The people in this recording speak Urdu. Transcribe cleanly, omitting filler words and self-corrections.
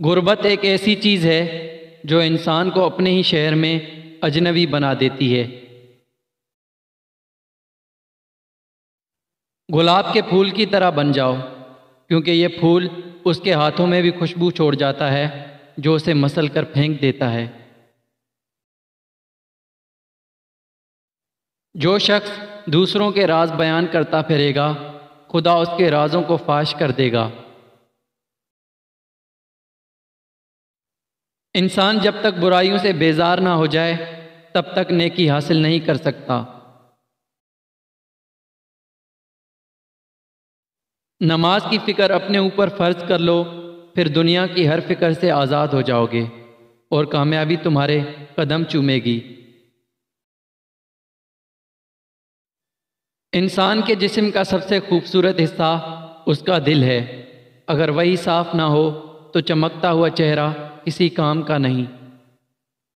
غربت ایک ایسی چیز ہے جو انسان کو اپنے ہی شہر میں اجنبی بنا دیتی ہے۔ گلاب کے پھول کی طرح بن جاؤ، کیونکہ یہ پھول اس کے ہاتھوں میں بھی خوشبو چھوڑ جاتا ہے جو اسے مسل کر پھینک دیتا ہے۔ جو شخص دوسروں کے راز بیان کرتا پھرے گا، خدا اس کے رازوں کو فاش کر دے گا۔ انسان جب تک برائیوں سے بیزار نہ ہو جائے تب تک نیکی حاصل نہیں کر سکتا۔ نماز کی فکر اپنے اوپر فرض کر لو، پھر دنیا کی ہر فکر سے آزاد ہو جاؤ گے اور کامیابی تمہارے قدم چومے گی۔ انسان کے جسم کا سب سے خوبصورت حصہ اس کا دل ہے، اگر وہی صاف نہ ہو تو چمکتا ہوا چہرہ کسی کام کا نہیں۔